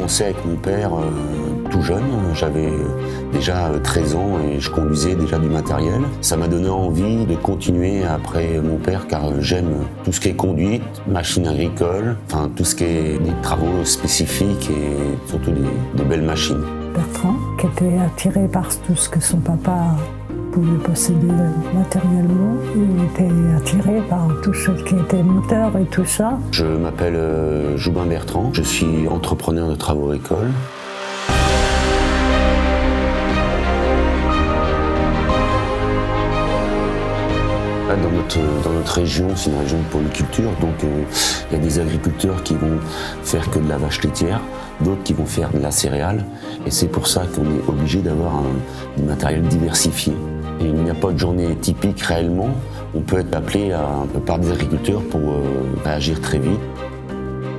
commencé avec mon père tout jeune. J'avais déjà 13 ans et je conduisais déjà du matériel. Ça m'a donné envie de continuer après mon père car j'aime tout ce qui est conduite, machines agricoles, enfin tout ce qui est des travaux spécifiques et surtout de belles machines. Bertrand, qui était attiré par tout ce que son papa pouvait posséder matériellement, il était attiré par tout ce qui était moteur et tout ça. Je m'appelle Joubin Bertrand, je suis entrepreneur de travaux agricoles. Dans notre région, c'est une région de polyculture, donc il y a des agriculteurs qui vont faire que de la vache laitière, d'autres qui vont faire de la céréale, et c'est pour ça qu'on est obligé d'avoir un matériel diversifié. Et il n'y a pas de journée typique réellement, on peut être appelé par des agriculteurs pour agir très vite.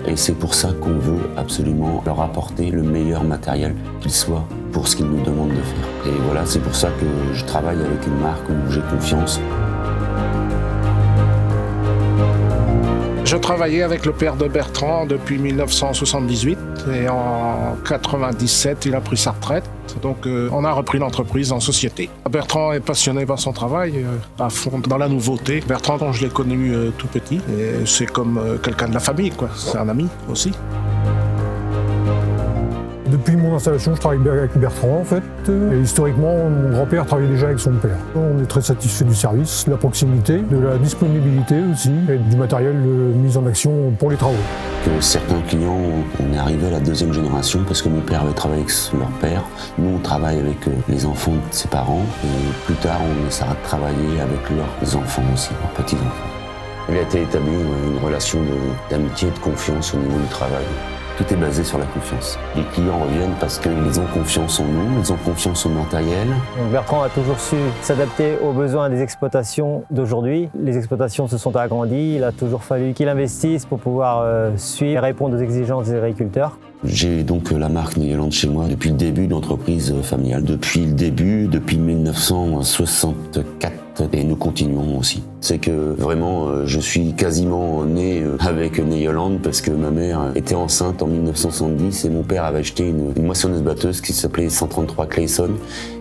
Et c'est pour ça qu'on veut absolument leur apporter le meilleur matériel qu'il soit pour ce qu'ils nous demandent de faire. Et voilà, c'est pour ça que je travaille avec une marque où j'ai confiance. Je travaillais avec le père de Bertrand depuis 1978 et en 1997, il a pris sa retraite. Donc on a repris l'entreprise en société. Bertrand est passionné par son travail, à fond dans la nouveauté. Bertrand, quand je l'ai connu tout petit, et c'est comme quelqu'un de la famille, quoi. C'est un ami aussi. Depuis mon installation, je travaille avec Bertrand en fait. Et historiquement, mon grand-père travaillait déjà avec son père. On est très satisfait du service, de la proximité, de la disponibilité aussi, et du matériel mis en action pour les travaux. Que certains clients, on est arrivé à la deuxième génération parce que mon père avait travaillé avec leur père. Nous, on travaille avec les enfants de ses parents et plus tard, on essaiera de travailler avec leurs enfants aussi, leurs petits-enfants. Il a été établi une relation d'amitié et de confiance au niveau du travail. Tout est basé sur la confiance. Les clients reviennent parce qu'ils ont confiance en nous, ils ont confiance au matériel. Donc Bertrand a toujours su s'adapter aux besoins des exploitations d'aujourd'hui. Les exploitations se sont agrandies, il a toujours fallu qu'il investisse pour pouvoir suivre et répondre aux exigences des agriculteurs. J'ai donc la marque Neoland chez moi depuis le début de l'entreprise familiale. Depuis le début, depuis 1964. Et nous continuons aussi. C'est que vraiment, je suis quasiment né avec Neoland parce que ma mère était enceinte en 1970 et mon père avait acheté une moissonneuse-batteuse qui s'appelait 133 Clayson.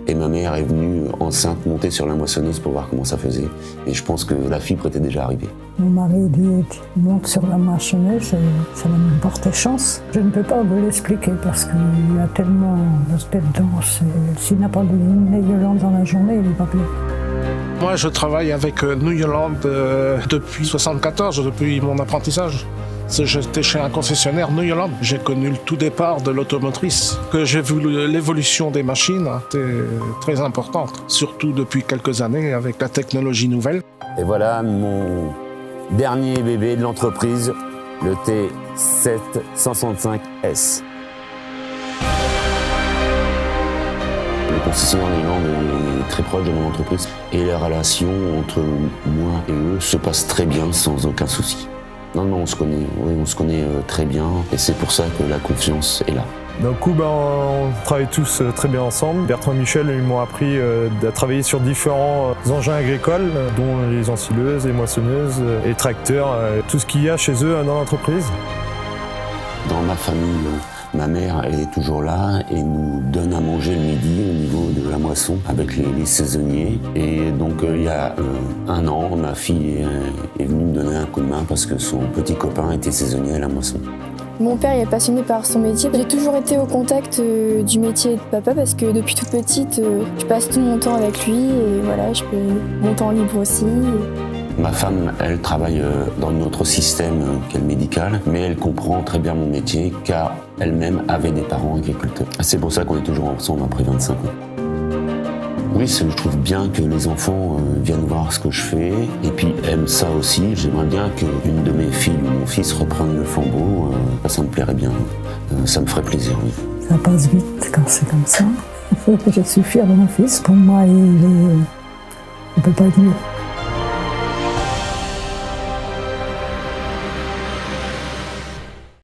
Et ma mère est venue enceinte monter sur la moissonneuse pour voir comment ça faisait. Et je pense que la fibre était déjà arrivée. Mon mari dit « monte sur la moissonneuse », ça va me porter chance. Je ne peux pas vous l'expliquer parce qu'il y a tellement dedans. S'il n'a pas de Neoland dans la journée, il n'est pas bien. Moi, je travaille avec Neoland depuis 1974, depuis mon apprentissage. J'étais chez un concessionnaire Neoland. J'ai connu le tout départ de l'automotrice. Que j'ai vu l'évolution des machines, c'était très importante. Surtout depuis quelques années avec la technologie nouvelle. Et voilà mon dernier bébé de l'entreprise, le T765S. Le concessionnaire Neoland est très proche de mon entreprise et la relation entre moi et eux se passe très bien sans aucun souci. Non, on se connaît, oui, on se connaît très bien et c'est pour ça que la confiance est là. D'un coup, on travaille tous très bien ensemble. Bertrand et Michel ils m'ont appris à travailler sur différents engins agricoles, dont les ensileuses, les moissonneuses, les tracteurs, tout ce qu'il y a chez eux dans l'entreprise. Dans ma famille, ma mère, elle est toujours là et nous donne à manger le midi au niveau de la moisson avec les saisonniers. Et donc il y a un an, ma fille est venue me donner un coup de main parce que son petit copain était saisonnier à la moisson. Mon père est passionné par son métier. J'ai toujours été au contact du métier de papa parce que depuis toute petite, je passe tout mon temps avec lui et voilà, je peux mon temps libre aussi. Ma femme, elle travaille dans notre système qu'est le médical, mais elle comprend très bien mon métier car elle-même avait des parents agriculteurs. C'est pour ça qu'on est toujours ensemble après 25 ans. Oui, je trouve bien que les enfants viennent voir ce que je fais et puis aiment ça aussi. J'aimerais bien qu'une de mes filles ou mon fils reprenne le flambeau. Ça me plairait bien. Ça me ferait plaisir, oui. Ça passe vite quand c'est comme ça. Je suis fière de mon fils. Pour moi, il ne peut pas être mieux.